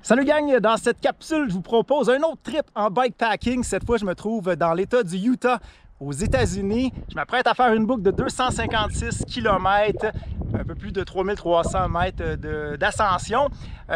Salut gang, dans cette capsule, je vous propose un autre trip en bikepacking. Cette fois, je me trouve dans l'État du Utah, aux États-Unis. Je m'apprête à faire une boucle de 256 km, un peu plus de 3300 mètres d'ascension.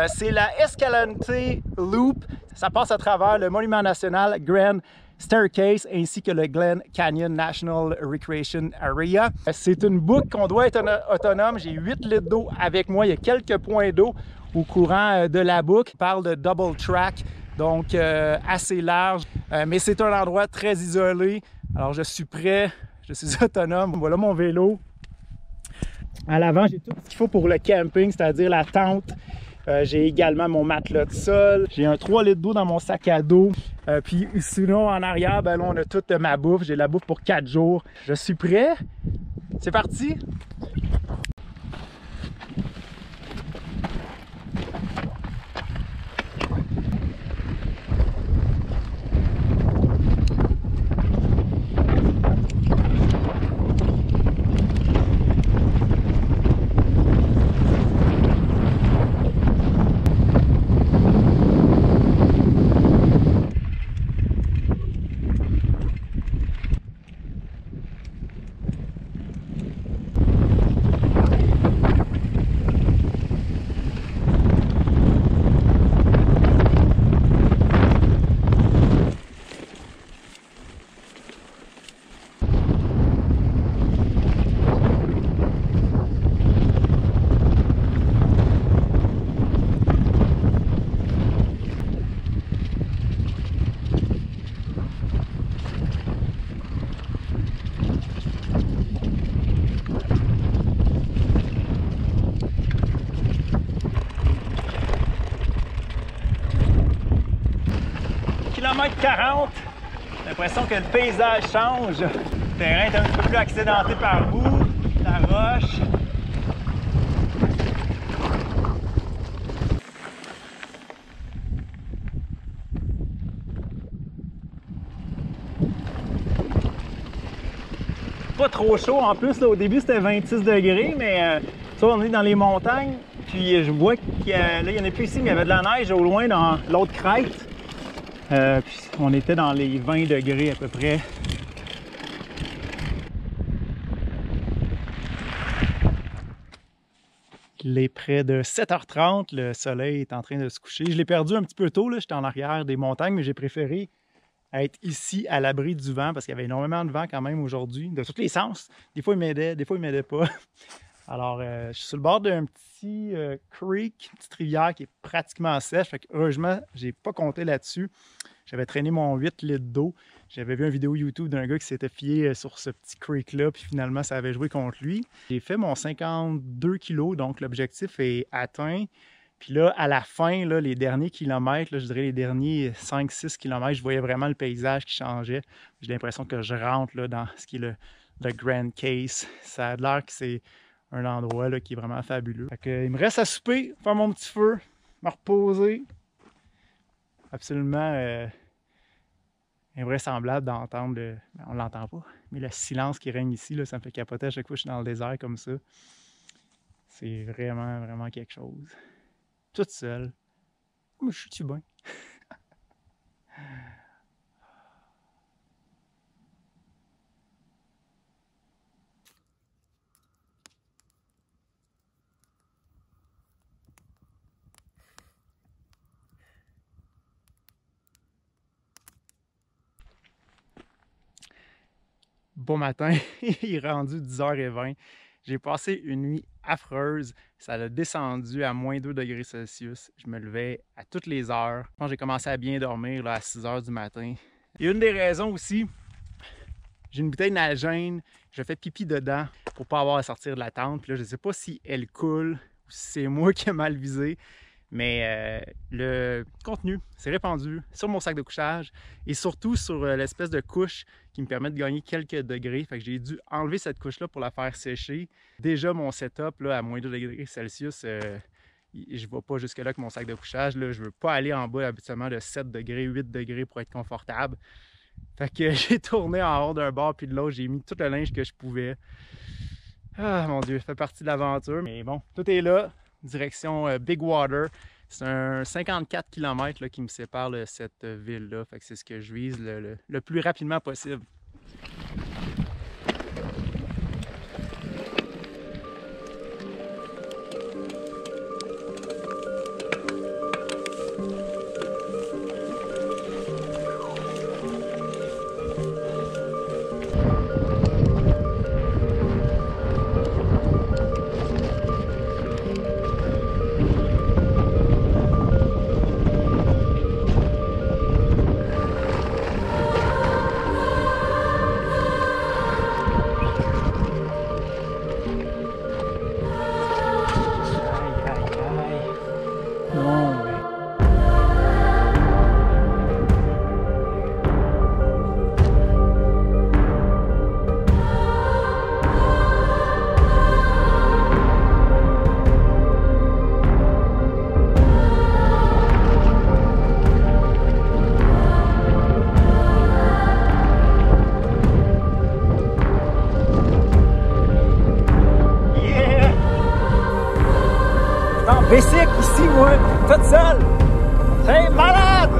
C'est la Escalante Loop. Ça passe à travers le monument national Grand Staircase ainsi que le Glen Canyon National Recreation Area. C'est une boucle qu'on doit être autonome. J'ai 8 litres d'eau avec moi. Il y a quelques points d'eau au courant de la boucle. On parle de double track, donc assez large, mais c'est un endroit très isolé. Alors je suis prêt, je suis autonome. Voilà mon vélo. À l'avant, j'ai tout ce qu'il faut pour le camping, c'est-à-dire la tente. J'ai également mon matelas de sol. J'ai un 3 litres d'eau dans mon sac à dos. Puis sinon, en arrière, ben là, on a toute ma bouffe. J'ai la bouffe pour 4 jours. Je suis prêt. C'est parti! Kilomètre 40, j'ai l'impression que le paysage change. Le terrain est un petit peu plus accidenté par bout, la roche. Pas trop chaud en plus, là, au début c'était 26 degrés, mais ça, on est dans les montagnes. Puis je vois qu'il y en a plus ici, mais il y avait de la neige au loin dans l'autre crête. Puis on était dans les 20 degrés à peu près. Il est près de 7h30, le soleil est en train de se coucher. Je l'ai perdu un petit peu tôt, j'étais en arrière des montagnes, mais j'ai préféré être ici à l'abri du vent parce qu'il y avait énormément de vent quand même aujourd'hui, de tous les sens. Des fois il m'aidait, des fois il m'aidait pas. Alors je suis sur le bord d'un petit creek, une petite rivière qui est pratiquement sèche. Fait que, heureusement, j'ai pas compté là-dessus. J'avais traîné mon 8 litres d'eau. J'avais vu une vidéo YouTube d'un gars qui s'était fié sur ce petit creek-là, puis finalement, ça avait joué contre lui. J'ai fait mon 52 kg, donc l'objectif est atteint. Puis là, à la fin, là, les derniers kilomètres, là, je dirais les derniers 5-6 km, je voyais vraiment le paysage qui changeait. J'ai l'impression que je rentre là, dans ce qui est le Grand Case. Ça a l'air que c'est un endroit là, qui est vraiment fabuleux. Fait que, il me reste à souper, faire mon petit feu, me reposer. Absolument invraisemblable d'entendre le... On ne l'entend pas, mais le silence qui règne ici, là, ça me fait capoter à chaque fois que je suis dans le désert comme ça. C'est vraiment, vraiment quelque chose. Toute seule. Mais je suis bien. Bon matin, il est rendu 10h20. J'ai passé une nuit affreuse. Ça a descendu à moins 2 degrés Celsius. Je me levais à toutes les heures. Quand j'ai commencé à bien dormir là, à 6h du matin. Et une des raisons aussi, j'ai une bouteille Nalgene. Je fais pipi dedans pour ne pas avoir à sortir de la tente. Puis là, je ne sais pas si elle coule ou si c'est moi qui ai mal visé. Mais le contenu s'est répandu sur mon sac de couchage et surtout sur l'espèce de couche qui me permet de gagner quelques degrés. Fait que j'ai dû enlever cette couche-là pour la faire sécher. Déjà, mon setup là, à moins 2 degrés Celsius, je ne vais pas jusque-là avec mon sac de couchage. Là. Je ne veux pas aller en bas habituellement de 7 degrés, 8 degrés pour être confortable. Fait que j'ai tourné en rond d'un bord puis de l'autre. J'ai mis tout le linge que je pouvais. Ah mon Dieu, ça fait partie de l'aventure. Mais bon, tout est là. Direction Big Water. C'est un 54 km là, qui me sépare de cette ville-là. Fait que c'est ce que je vise le plus rapidement possible. Basic ici, moi, toute seule. C'est malade!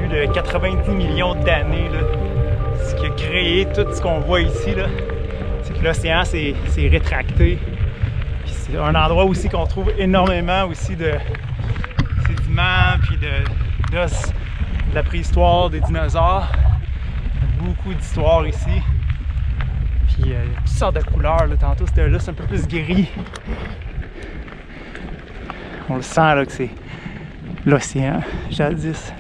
de 90 millions d'années. Ce qui a créé tout ce qu'on voit ici, c'est que l'océan s'est rétracté. C'est un endroit aussi qu'on trouve énormément aussi de sédiments, puis d'os de la préhistoire, des dinosaures. Beaucoup d'histoires ici. Puis il y a toutes sortes de couleurs. Tantôt c'était là, c'est un peu plus gris. On le sent là que c'est l'océan, jadis.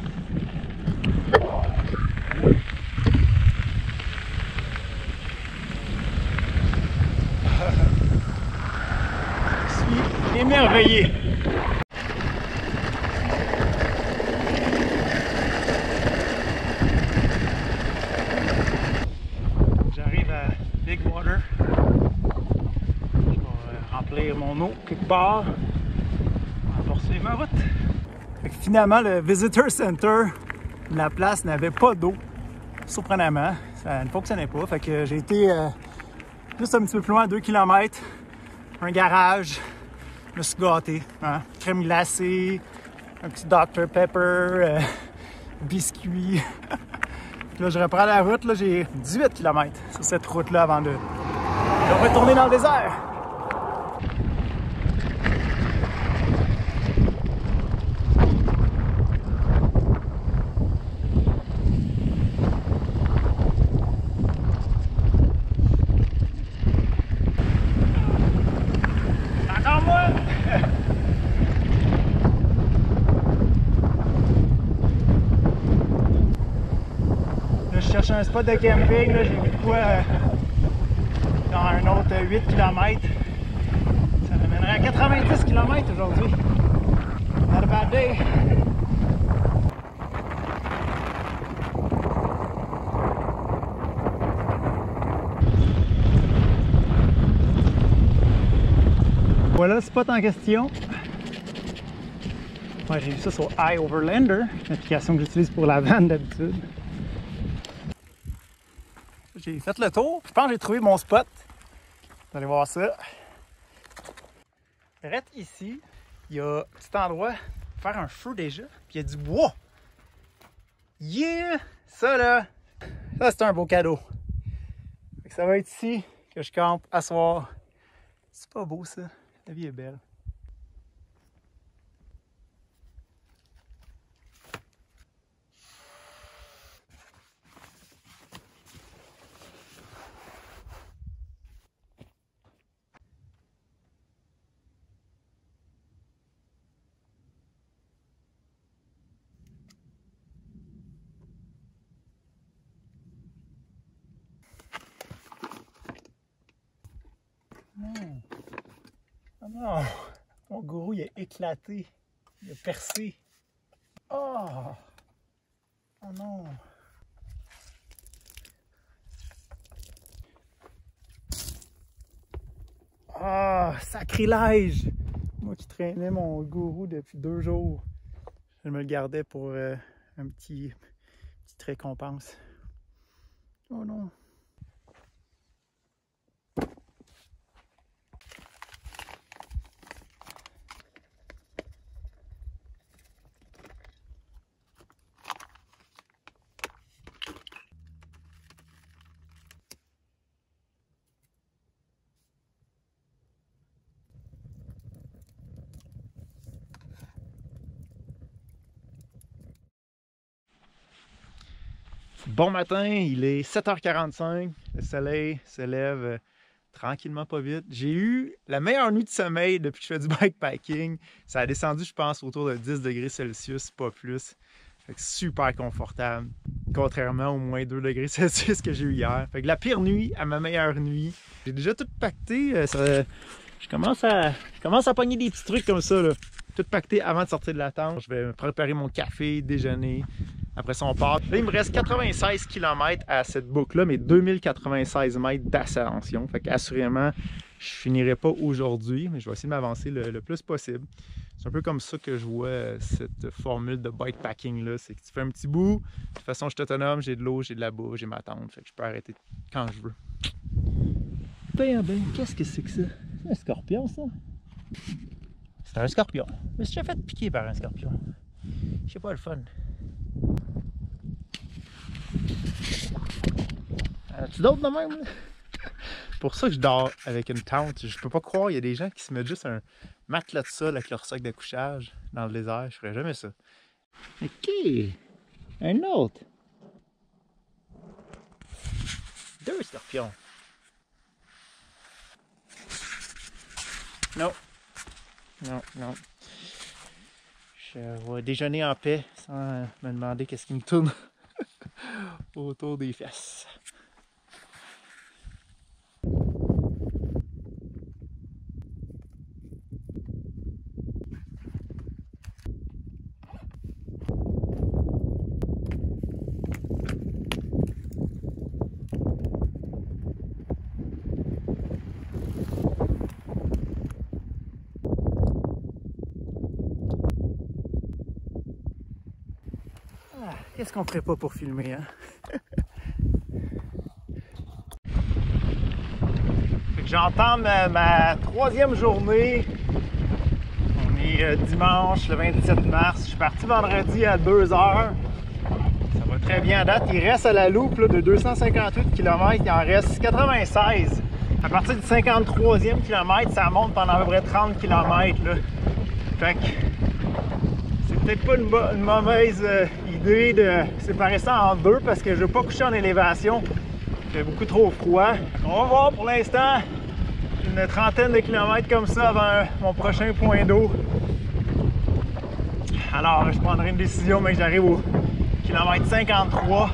Je suis émerveillé. J'arrive à Big Water. Je vais remplir mon journaux quelque part. On va poursuivre ma route. Fait que finalement, le Visitor Center de la place n'avait pas d'eau. Surprenamment, ça ne fonctionnait pas. Fait que j'ai été juste un petit peu plus loin, 2 km, un garage. Je me suis gâté. Hein? Crème glacée, un petit Dr Pepper, biscuits. Là, je reprends la route. Là, j'ai 18 km sur cette route-là avant de retourner dans le désert. Encore moi! Là, je cherche un spot de camping. Là, j'ai vu de quoi dans un autre 8 km. Ça m'amènerait à 90 km aujourd'hui. Not a bad day. Voilà le spot en question. Ouais, j'ai vu ça sur iOverlander, l'application que j'utilise pour la vanne d'habitude. J'ai fait le tour, je pense que j'ai trouvé mon spot. Vous allez voir ça. Direct ici, il y a un petit endroit pour faire un feu déjà, puis il y a du bois. Yeah! Ça là, ça c'est un beau cadeau. Fait que ça va être ici que je campe à soir. C'est pas beau ça? La vie est belle. Non. Oh non! Mon gourou il a éclaté. Il a percé. Oh! Oh non! Ah! Sacrilège! Moi qui traînais mon gourou depuis 2 jours. Je me le gardais pour une petite récompense. Oh non! Bon matin, il est 7h45, le soleil se lève tranquillement pas vite. J'ai eu la meilleure nuit de sommeil depuis que je fais du bikepacking. Ça a descendu, je pense, autour de 10 degrés Celsius, pas plus. Fait que super confortable, contrairement aux moins 2 degrés Celsius que j'ai eu hier. Fait que la pire nuit à ma meilleure nuit. J'ai déjà tout pacté. Je commence à pogner des petits trucs comme ça, là. Tout pacté avant de sortir de la tente. Je vais me préparer mon café, déjeuner. Après ça, on part. Là, il me reste 96 km à cette boucle-là, mais 2096 mètres d'ascension. Fait qu'assurément, je finirai pas aujourd'hui, mais je vais essayer de m'avancer le plus possible. C'est un peu comme ça que je vois cette formule de bikepacking-là. C'est que tu fais un petit bout, de toute façon, je suis autonome, j'ai de l'eau, j'ai de la bouffe, j'ai ma tente. Fait que je peux arrêter quand je veux. Ben, qu'est-ce que c'est que ça? C'est un scorpion, ça? C'est un scorpion. Je me suis déjà fait piquer par un scorpion. Je sais pas, le fun. As-tu d'autres de même? Là? C'est pour ça que je dors avec une tente. Je peux pas croire, il y a des gens qui se mettent juste un matelas de sol avec leur sac de couchage dans le désert. Je ferais jamais ça. Ok, un autre. 2 scorpions. Non. Non, non. Je vais déjeuner en paix sans me demander qu'est-ce qui me tourne autour des fesses. Qu'est-ce qu'on ferait pas pour filmer, hein? J'entame ma troisième journée. On est dimanche, le 27 mars. Je suis parti vendredi à 2 h. Ça va très bien à date. Il reste à la loupe là, de 258 km, il en reste 96. À partir du 53e kilomètre, ça monte pendant à peu près 30 km. Là. Fait que c'est peut-être pas une mauvaise idée de séparer ça en deux parce que je ne veux pas coucher en élévation. Il fait beaucoup trop froid. On va voir pour l'instant une trentaine de kilomètres comme ça avant mon prochain point d'eau. Alors, je prendrai une décision, mais que j'arrive au kilomètre 53.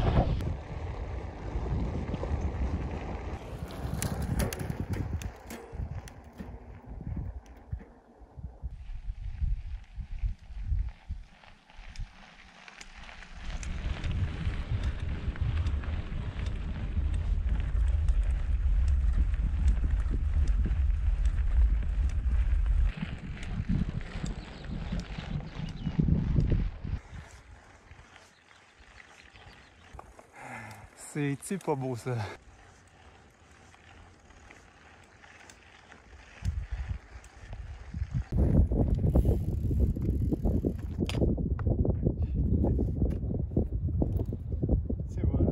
C'est pas beau ça. C'est voilà.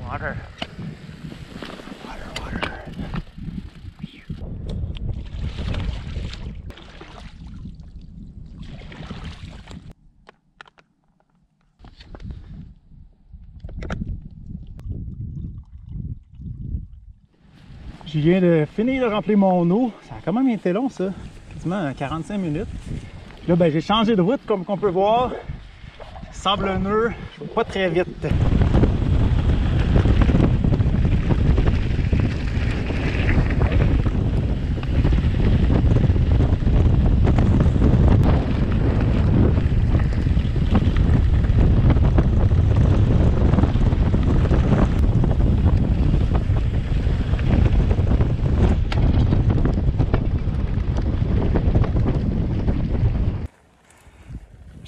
Water. Water. Je viens de finir de remplir mon eau. Ça a quand même été long ça, quasiment 45 minutes. Là ben, j'ai changé de route comme on peut voir. Sablonneux, je ne vais pas très vite.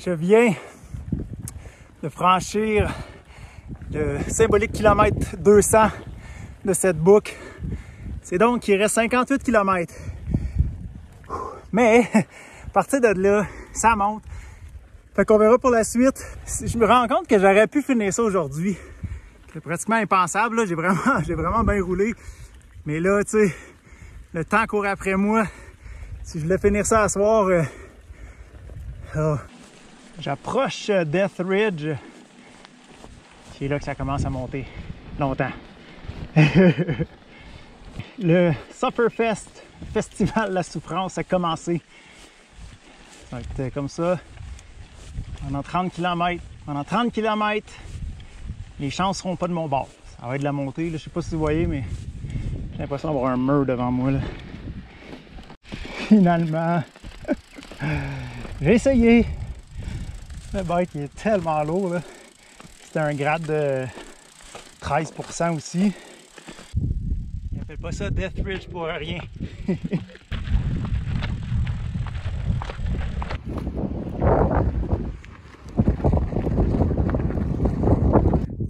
Je viens de franchir le symbolique kilomètre 200 de cette boucle. C'est donc qu'il reste 58 km. Mais à partir de là, ça monte. Fait qu'on verra pour la suite. Je me rends compte que j'aurais pu finir ça aujourd'hui. C'est pratiquement impensable. J'ai vraiment bien roulé. Mais là, tu sais, le temps court après moi. Si je voulais finir ça à soir, j'approche Death Ridge. C'est là que ça commence à monter longtemps. Le Sufferfest, Festival de la souffrance, a commencé. Ça va être comme ça pendant 30 km. Pendant 30 km, les chances seront pas de mon bord. Ça va être de la montée. Là. Je sais pas si vous voyez, mais j'ai l'impression d'avoir un mur devant moi. Là. Finalement, j'ai essayé. Le bike il est tellement lourd. C'était un grade de 13% aussi. Ils n'appellent pas ça Death Ridge pour rien.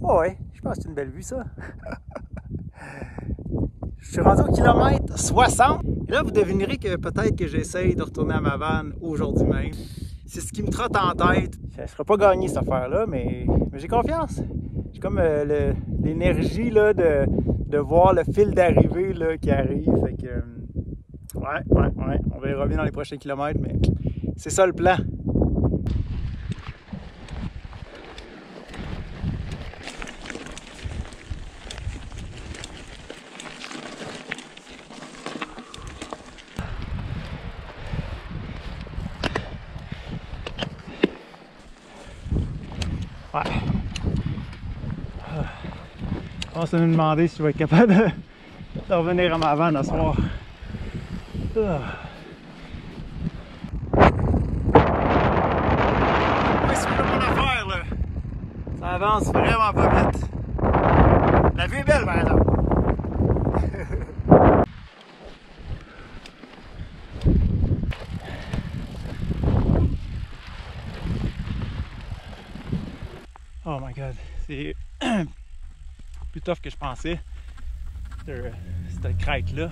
Oh ouais, je pense que c'est une belle vue ça. Je suis rendu au kilomètre 60. Et là, vous devinerez que peut-être que j'essaye de retourner à ma vanne aujourd'hui même. C'est ce qui me trotte en tête. Ça ne sera pas gagné cette affaire-là, mais j'ai confiance. J'ai comme l'énergie de voir le fil d'arrivée qui arrive. Fait que, ouais. On verra bien dans les prochains kilomètres, mais c'est ça le plan. Ouais. Je pense à me demander si je vais être capable de revenir à ma vanne ce soir. C'est mon affaire là. Ça avance vraiment pas vite. La vue est belle par exemple. Oh my god, c'est plus tough que je pensais. Cette crête-là.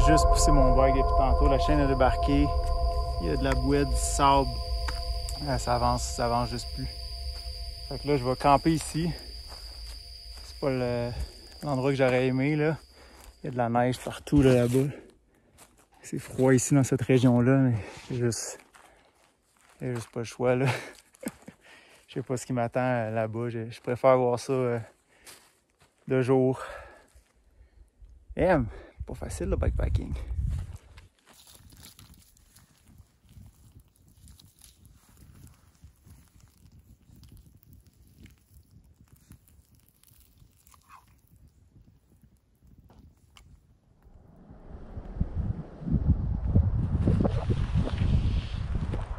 Juste pousser mon bike depuis tantôt, la chaîne a débarqué, il y a de la bouée, du sable, ça avance juste plus. Fait que là je vais camper ici, c'est pas l'endroit que j'aurais aimé là, il y a de la neige partout là-bas, c'est froid ici dans cette région-là, mais j'ai juste pas le choix là. Je sais pas ce qui m'attend là-bas, je préfère voir ça de jour. Pas facile le bikepacking.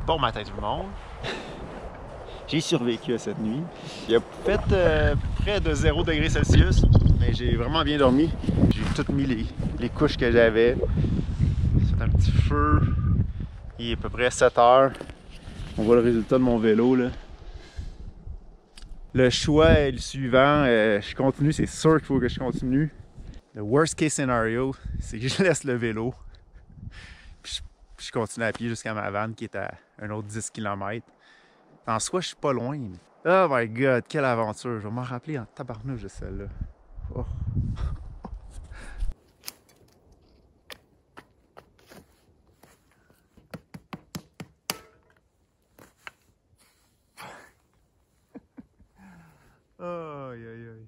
Bon matin tout le monde. J'ai survécu à cette nuit. Il a fait près de 0 degrés Celsius, mais j'ai vraiment bien dormi. J'ai tout mis les couches que j'avais. C'est un petit feu. Il est à peu près 7 heures. On voit le résultat de mon vélo là. Le choix est le suivant. Je continue, c'est sûr qu'il faut que je continue. Le worst case scenario, c'est que je laisse le vélo. Puis je continue à pied jusqu'à ma vanne qui est à un autre 10 km. En soi, je suis pas loin. Oh my god, quelle aventure! Je vais m'en rappeler en tabarnouche de celle-là. Oh. Aïe aïe aïe.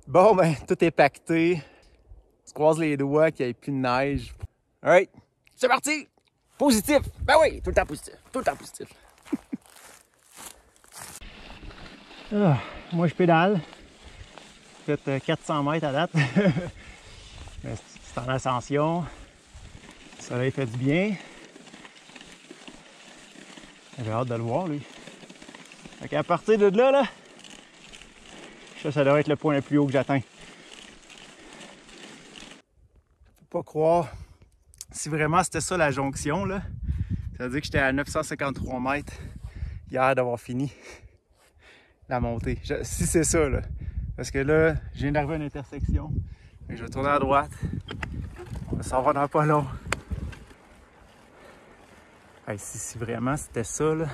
Bon ben, tout est pacté. On se croise les doigts qu'il n'y ait plus de neige. Alright, c'est parti! Positif! Ben oui, tout le temps positif. Tout le temps positif. Moi je pédale. J'ai fait 400 mètres à date. C'est en ascension. Le soleil fait du bien. J'ai hâte de le voir lui. Fait qu'à partir de là, ça devrait être le point le plus haut que j'atteins. Faut pas croire. Si vraiment c'était ça la jonction, là, ça veut dire que j'étais à 953 mètres hier d'avoir fini la montée. Si c'est ça, là. Parce que là, je viens d'arriver à une intersection. Je vais tourner à droite. Ça va dans pas long. Hey, si vraiment c'était ça, là,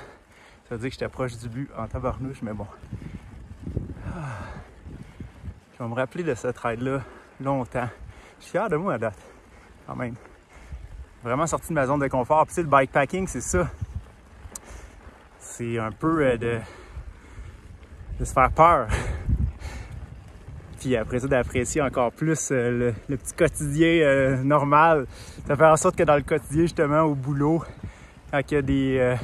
ça veut dire que j'étais proche du but en tabarnouche, mais bon. Je vais me rappeler de cette ride-là longtemps. Je suis fier de moi à date, quand même. Vraiment sorti de ma zone de confort. Puis tu sais, le bikepacking, c'est ça. C'est un peu de se faire peur. Puis après ça, d'apprécier encore plus le petit quotidien normal. Ça fait en sorte que dans le quotidien, justement, au boulot, quand il y a des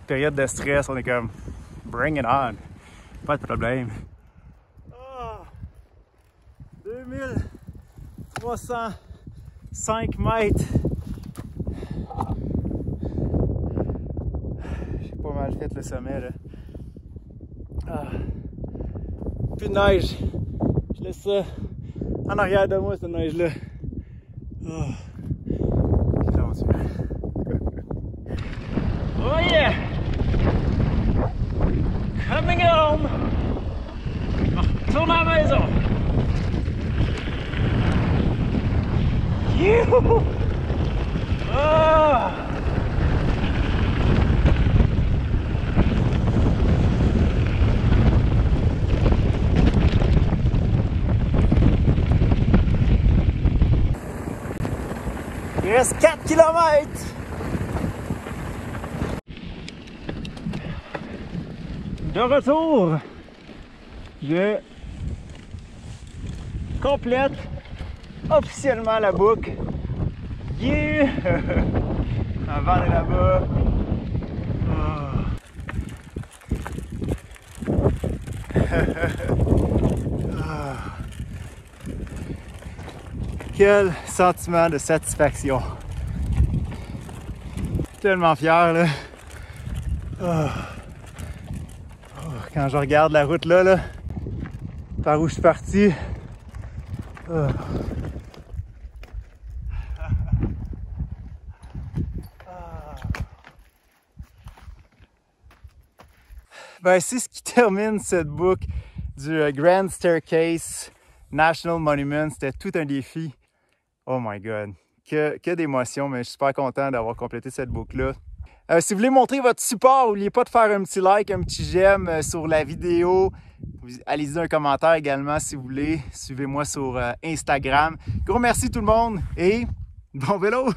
périodes de stress, on est comme « bring it on ». Pas de problème. Oh, 2305 mètres. J'ai pas mal fait le sommet là. Ah. Plus de neige. Je laisse ça en arrière de moi, cette neige-là. Oh. Oh yeah! Coming home! Retourne à la maison! Youhou! Oh! Il reste 4 km! De retour, je complète officiellement la boucle. Yeah! Un vent est là-bas. Quel sentiment de satisfaction. Tellement fier là. Quand je regarde la route là, par où je suis parti. Ben, c'est ce qui termine cette boucle du Grand Staircase National Monument. C'était tout un défi. Oh my God! Que d'émotions, mais je suis super content d'avoir complété cette boucle-là. Si vous voulez montrer votre support, n'oubliez pas de faire un petit like, un petit j'aime sur la vidéo. Allez-y un commentaire également si vous voulez. Suivez-moi sur Instagram. Gros merci tout le monde et bon vélo!